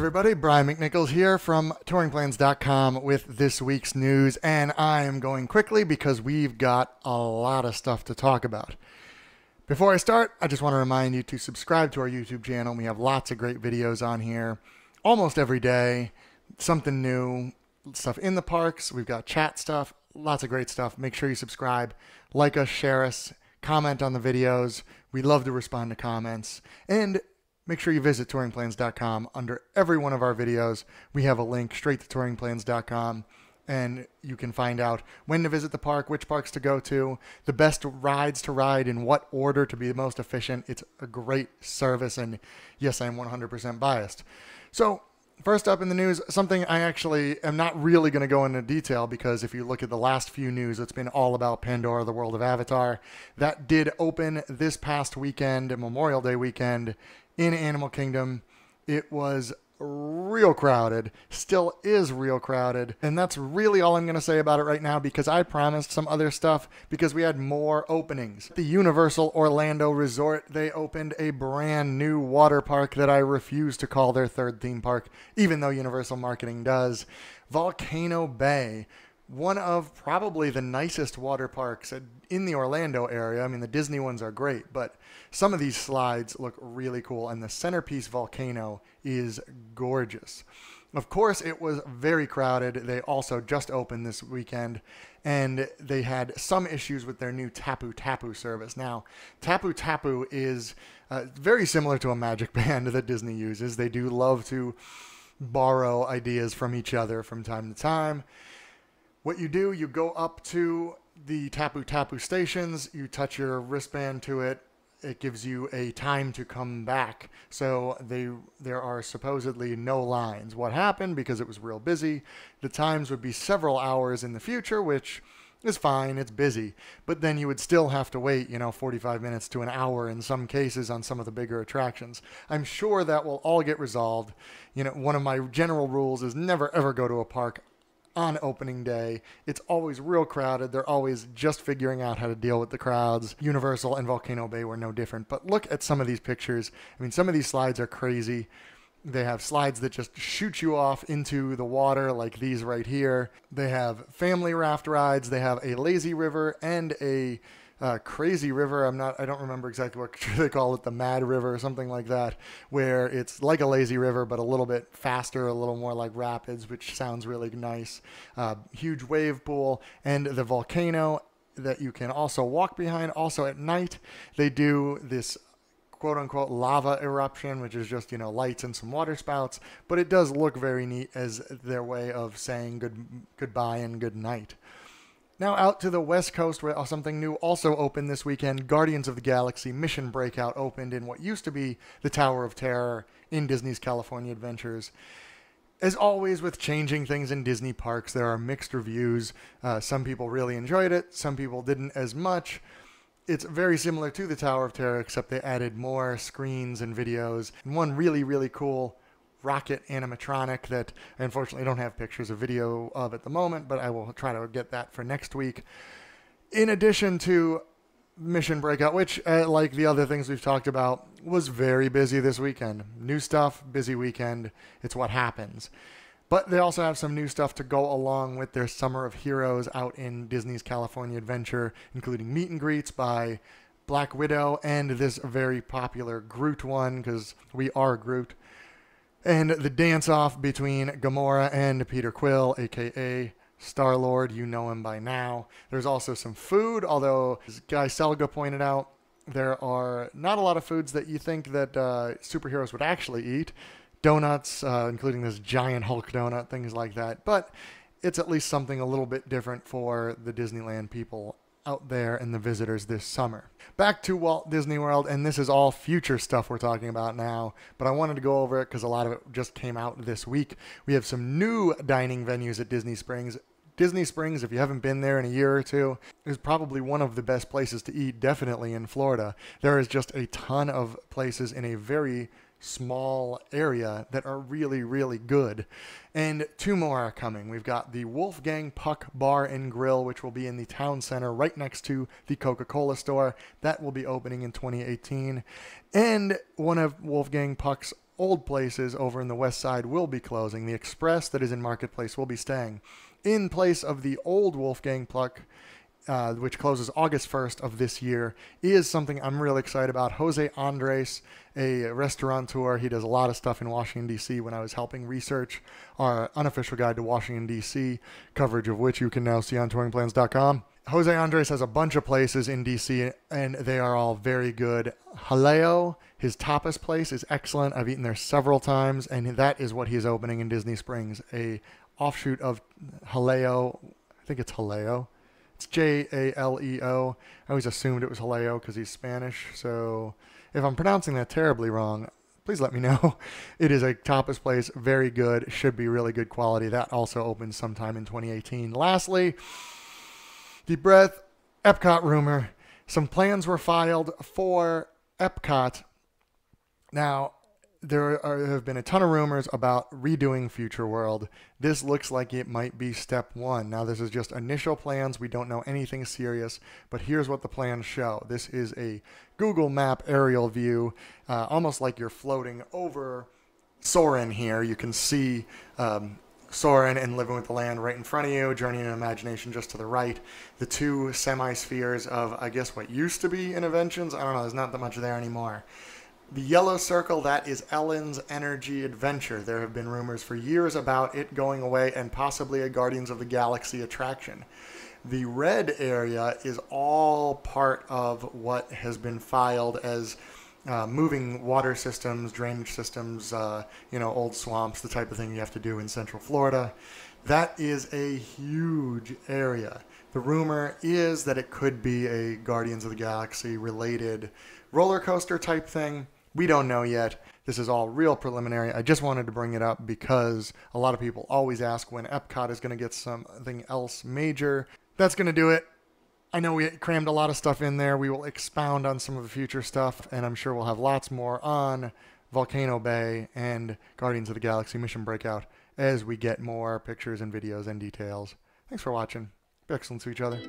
everybody, Brian McNichols here from touringplans.com with this week's news, and I am going quickly because we've got a lot of stuff to talk about. Before I start, I just want to remind you to subscribe to our YouTube channel. We have lots of great videos on here almost every day, something new, stuff in the parks. We've got chat stuff, lots of great stuff. Make sure you subscribe, like us, share us, comment on the videos. We love to respond to comments, and make sure you visit touringplans.com. Under every one of our videos, we have a link straight to touringplans.com, and you can find out when to visit the park, which parks to go to, the best rides to ride, in what order to be the most efficient. It's a great service, and yes, I am 100% biased. So, first up in the news, something I actually am not really going to go into detail, because if you look at the last few news, it's been all about Pandora, the World of Avatar. That did open this past weekend, Memorial Day weekend, in Animal Kingdom. It was real crowded, still is real crowded, and that's really all I'm going to say about it right now, because I promised some other stuff because we had more openings. The Universal Orlando Resort, they opened a brand new water park that I refuse to call their third theme park, even though Universal Marketing does. Volcano Bay, one of probably the nicest water parks in the Orlando area. I mean, the Disney ones are great, but some of these slides look really cool, and the centerpiece volcano is gorgeous. Of course, it was very crowded. They also just opened this weekend, and they had some issues with their new Tapu Tapu service. Now, Tapu Tapu is very similar to a magic band that Disney uses. They do love to borrow ideas from each other from time to time. What you do, you go up to the Tapu Tapu stations, you touch your wristband to it, it gives you a time to come back. So there are supposedly no lines. What happened, because it was real busy, the times would be several hours in the future, which is fine, it's busy. But then you would still have to wait, 45 minutes to an hour in some cases on some of the bigger attractions. I'm sure that will all get resolved. One of my general rules is never ever go to a park on opening day. It's always real crowded. They're always just figuring out how to deal with the crowds. Universal and Volcano Bay were no different. But look at some of these pictures. I mean, some of these slides are crazy. They have slides that just shoot you off into the water, like these right here. They have family raft rides. They have a lazy river and a crazy river. I don't remember exactly what they call it, the Mad River or something like that, where it's like a lazy river but a little bit faster, a little more like rapids, which sounds really nice. Huge wave pool, and the volcano that you can also walk behind. Also at night, they do this quote-unquote lava eruption, which is just, lights and some water spouts, but it does look very neat as their way of saying goodbye and good night. Now out to the West Coast, where something new also opened this weekend. Guardians of the Galaxy Mission Breakout opened in what used to be the Tower of Terror in Disney's California Adventures. As always with changing things in Disney parks, there are mixed reviews. Some people really enjoyed it, some people didn't as much. It's very similar to the Tower of Terror, except they added more screens and videos. And one really, really cool rocket animatronic that I unfortunately don't have pictures or video of at the moment, but I will try to get that for next week. In addition to Mission Breakout, which, like the other things we've talked about, was very busy this weekend. New stuff, busy weekend. It's what happens. But they also have some new stuff to go along with their Summer of Heroes out in Disney's California Adventure, including meet and greets by Black Widow and this very popular Groot one, because we are Groot. And the dance-off between Gamora and Peter Quill, a.k.a. Star-Lord. You know him by now. There's also some food, although, as Guy Selga pointed out, there are not a lot of foods that you think that superheroes would actually eat. Donuts, including this giant Hulk donut, things like that. But it's at least something a little bit different for the Disneyland people out there and the visitors this summer. Back to Walt Disney World, and this is all future stuff we're talking about now, but I wanted to go over it because a lot of it just came out this week. We have some new dining venues at Disney Springs. Disney Springs, if you haven't been there in a year or two, is probably one of the best places to eat, definitely in Florida. There is just a ton of places in a very small area that are really, really good. And two more are coming. We've got the Wolfgang Puck Bar and Grill, which will be in the town center right next to the Coca-Cola store. That will be opening in 2018. And one of Wolfgang Puck's old places over in the west side will be closing. The Express that is in Marketplace will be staying. In place of the old Wolfgang Puck, which closes August 1st of this year, is something I'm really excited about. Jose Andres, a restaurateur. He does a lot of stuff in Washington, D.C. When I was helping research our unofficial guide to Washington, D.C., coverage of which you can now see on touringplans.com. Jose Andres has a bunch of places in D.C., and they are all very good. Jaleo, his tapas place, is excellent. I've eaten there several times, and that is what he is opening in Disney Springs, a offshoot of Jaleo. I think it's Jaleo. It's Jaleo. I always assumed it was Jaleo because he's Spanish. So if I'm pronouncing that terribly wrong, please let me know. It is a tapas place. Very good. Should be really good quality. That also opens sometime in 2018. Lastly, deep breath, Epcot rumor. Some plans were filed for Epcot. Now, have been a ton of rumors about redoing Future World. This looks like it might be step one. Now, this is just initial plans. We don't know anything serious, but here's what the plans show. This is a Google Map aerial view, almost like you're floating over Soarin' here. You can see Soarin' and Living with the Land right in front of you, Journey in Imagination just to the right. The two semi-spheres of, I guess, what used to be Interventions. I don't know, there's not that much there anymore. The yellow circle, that is Ellen's Energy Adventure. There have been rumors for years about it going away and possibly a Guardians of the Galaxy attraction. The red area is all part of what has been filed as moving water systems, drainage systems, old swamps, the type of thing you have to do in Central Florida. That is a huge area. The rumor is that it could be a Guardians of the Galaxy related roller coaster type thing. We don't know yet. This is all real preliminary. I just wanted to bring it up because a lot of people always ask when Epcot is going to get something else major. That's going to do it. I know we crammed a lot of stuff in there. We will expound on some of the future stuff, and I'm sure we'll have lots more on Volcano Bay and Guardians of the Galaxy Mission Breakout as we get more pictures and videos and details. Thanks for watching. Be excellent to each other.